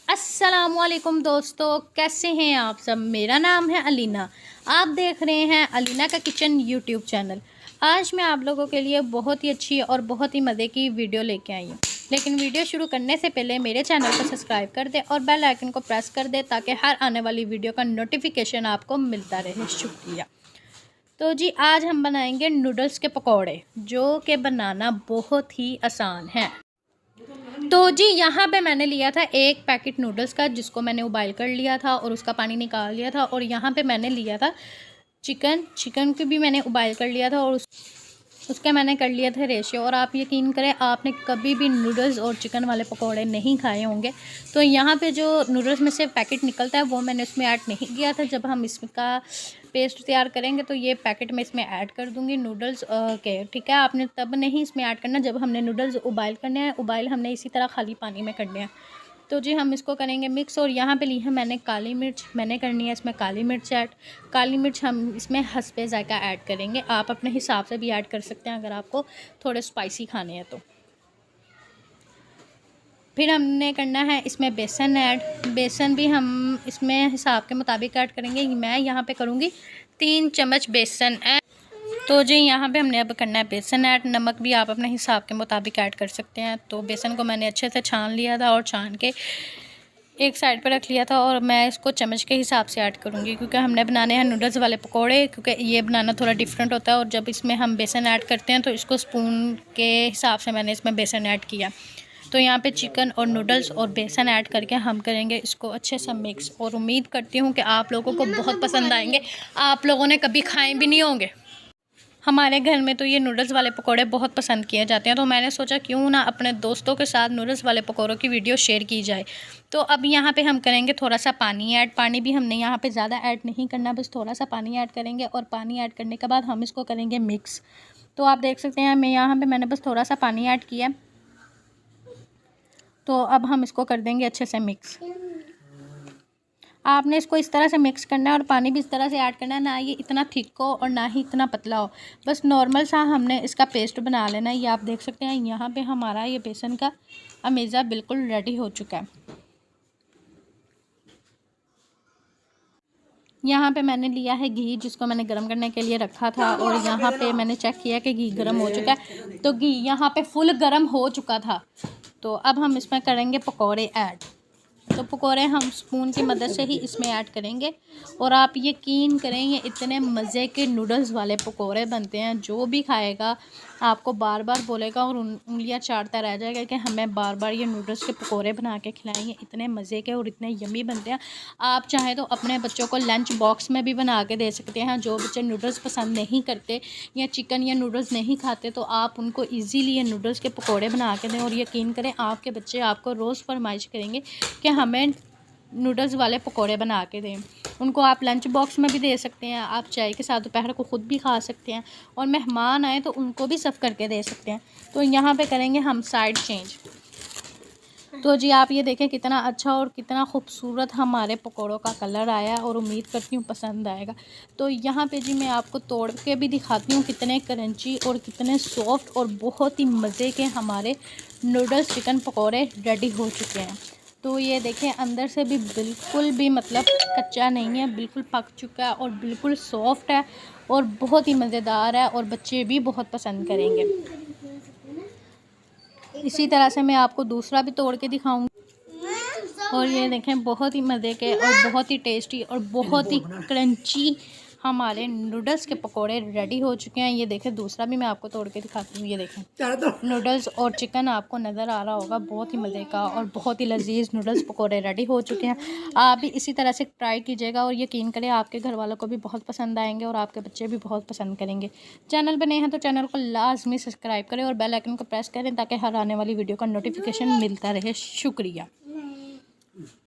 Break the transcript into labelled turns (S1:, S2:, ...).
S1: अस्सलामुअलैकुम दोस्तों, कैसे हैं आप सब। मेरा नाम है अलीना। आप देख रहे हैं अलीना का किचन यूट्यूब चैनल। आज मैं आप लोगों के लिए बहुत ही अच्छी और बहुत ही मज़े की वीडियो लेके आई हूँ। लेकिन वीडियो शुरू करने से पहले मेरे चैनल को सब्सक्राइब कर दें और बेल आइकन को प्रेस कर दें ताकि हर आने वाली वीडियो का नोटिफिकेशन आपको मिलता रहे। शुक्रिया। तो जी, आज हम बनाएंगे नूडल्स के पकौड़े, जो कि बनाना बहुत ही आसान है। तो जी, यहाँ पे मैंने लिया था एक पैकेट नूडल्स का, जिसको मैंने उबाइल कर लिया था और उसका पानी निकाल लिया था। और यहाँ पे मैंने लिया था चिकन को भी मैंने उबाइल कर लिया था और उसके मैंने कर लिया था रेशियो। और आप यकीन करें, आपने कभी भी नूडल्स और चिकन वाले पकौड़े नहीं खाए होंगे। तो यहाँ पे जो नूडल्स में से पैकेट निकलता है वो मैंने उसमें ऐड नहीं किया था। जब हम इसका पेस्ट तैयार करेंगे तो ये पैकेट मैं इसमें ऐड कर दूँगी नूडल्स के। ठीक है, आपने तब नहीं इसमें ऐड करना जब हमने नूडल्स उबाइल करने हैं। उबाइल हमने इसी तरह खाली पानी में करने हैं। तो जी, हम इसको करेंगे मिक्स। और यहाँ पे ली है मैंने काली मिर्च, मैंने करनी है इसमें काली मिर्च ऐड। काली मिर्च हम इसमें हस्बे ज़ायका ऐड करेंगे। आप अपने हिसाब से भी ऐड कर सकते हैं अगर आपको थोड़े स्पाइसी खाने हैं तो। फिर हमने करना है इसमें बेसन ऐड। बेसन भी हम इसमें हिसाब के मुताबिक ऐड करेंगे। मैं यहाँ पे करूँगी 3 चम्मच बेसन ऐड। तो जी, यहाँ पे हमने अब करना है बेसन ऐड। नमक भी आप अपने हिसाब के मुताबिक ऐड कर सकते हैं। तो बेसन को मैंने अच्छे से छान लिया था और छान के एक साइड पर रख लिया था। और मैं इसको चम्मच के हिसाब से ऐड करूँगी क्योंकि हमने बनाने हैं नूडल्स वाले पकोड़े, क्योंकि ये बनाना थोड़ा डिफरेंट होता है। और जब इसमें हम बेसन ऐड करते हैं तो इसको स्पून के हिसाब से मैंने इसमें बेसन ऐड किया। तो यहाँ पे चिकन और नूडल्स और बेसन ऐड करके हम करेंगे इसको अच्छे से मिक्स। और उम्मीद करती हूँ कि आप लोगों को बहुत पसंद आएंगे। आप लोगों ने कभी खाए भी नहीं होंगे। हमारे घर में तो ये नूडल्स वाले पकोड़े बहुत पसंद किए जाते हैं। तो मैंने सोचा क्यों ना अपने दोस्तों के साथ नूडल्स वाले पकोड़ों की वीडियो शेयर की जाए। तो अब यहाँ पे हम करेंगे थोड़ा सा पानी ऐड। पानी भी हमने यहाँ पे ज़्यादा ऐड नहीं करना, बस थोड़ा सा पानी ऐड करेंगे। और पानी ऐड करने के बाद हम इसको करेंगे मिक्स। तो आप देख सकते हैं मैंने बस थोड़ा सा पानी ऐड किया। तो अब हम इसको कर देंगे अच्छे से मिक्स। आपने इसको इस तरह से मिक्स करना है और पानी भी इस तरह से ऐड करना है, ना ये इतना थिक हो और ना ही इतना पतला हो। बस नॉर्मल सा हमने इसका पेस्ट बना लेना है। ये आप देख सकते हैं यहाँ पे हमारा ये बेसन का अमेज़ा बिल्कुल रेडी हो चुका है। यहाँ पे मैंने लिया है घी, जिसको मैंने गर्म करने के लिए रखा था। और यहाँ पे मैंने चेक किया कि घी गर्म हो चुका है। तो घी यहाँ पे फुल गर्म हो चुका था। तो अब हम इसमें करेंगे पकौड़े ऐड। तो पकोड़े हम स्पून की मदद से ही इसमें ऐड करेंगे। और आप यकीन करें, ये इतने मज़े के नूडल्स वाले पकोड़े बनते हैं, जो भी खाएगा आपको बार बार बोलेगा और उंगलियां चाटता रह जाएगा कि हमें बार बार ये नूडल्स के पकोड़े बना के खिलाएंगे। इतने मज़े के और इतने यमी बनते हैं। आप चाहें तो अपने बच्चों को लंच बॉक्स में भी बना के दे सकते हैं। जो बच्चे नूडल्स पसंद नहीं करते या चिकन या नूडल्स नहीं खाते, तो आप उनको ईज़िली ये नूडल्स के पकोड़े बना के दें। और यकीन करें, आपके बच्चे आपको रोज़ फरमाइश करेंगे कि हमें नूडल्स वाले पकोड़े बना के दें। उनको आप लंच बॉक्स में भी दे सकते हैं, आप चाय के साथ दोपहर को ख़ुद भी खा सकते हैं। और मेहमान आए तो उनको भी सर्व करके दे सकते हैं। तो यहाँ पे करेंगे हम साइड चेंज। तो जी, आप ये देखें कितना अच्छा और कितना खूबसूरत हमारे पकोड़ों का कलर आया। और उम्मीद करती हूँ पसंद आएगा। तो यहाँ पे जी, मैं आपको तोड़ के भी दिखाती हूँ कितने क्रंची और कितने सॉफ्ट और बहुत ही मज़े के हमारे नूडल्स चिकन पकोड़े रेडी हो चुके हैं। तो ये देखें, अंदर से भी बिल्कुल भी मतलब कच्चा नहीं है, बिल्कुल पक चुका है और बिल्कुल सॉफ्ट है और बहुत ही मज़ेदार है। और बच्चे भी बहुत पसंद करेंगे। इसी तरह से मैं आपको दूसरा भी तोड़ के दिखाऊंगी। और ये देखें, बहुत ही मज़े के और बहुत ही टेस्टी और बहुत ही क्रंची हमारे नूडल्स के पकोड़े रेडी हो चुके हैं। ये देखें, दूसरा भी मैं आपको तोड़ के दिखाती हूँ। ये देखें, नूडल्स और चिकन आपको नज़र आ रहा होगा, बहुत ही मज़े का और बहुत ही लजीज नूडल्स पकोड़े रेडी हो चुके हैं। आप भी इसी तरह से ट्राई कीजिएगा और यकीन करें, आपके घर वालों को भी बहुत पसंद आएंगे और आपके बच्चे भी बहुत पसंद करेंगे। चैनल पर नए हैं तो चैनल को लाजमी सब्सक्राइब करें और बेल आइकन को प्रेस करें ताकि हर आने वाली वीडियो का नोटिफिकेशन मिलता रहे। शुक्रिया।